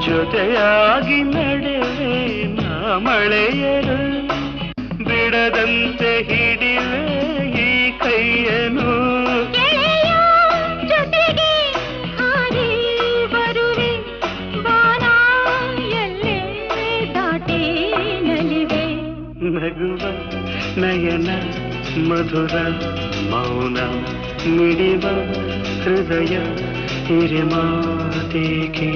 ಜೊತೆಯಾಗಿ ನಡೆವೆ ನಾ ಮಳೆಯರು ಬಿಡದಂತೆ ಹಿಡಿವೆ ಈ ಕೈಯನು ಜೊತೆಗೆ ಹಾರಿ ಬರುವೆ ಬಾನ ಎಲ್ಲೇ ದಾಟಿ ನಲಿವೆ ನಗುವ ನಯನ ಮಧುರ ಮೌನ ಮಿಡಿವ ಹೃದಯ ಹಿರಿಮಾತೇಕೆ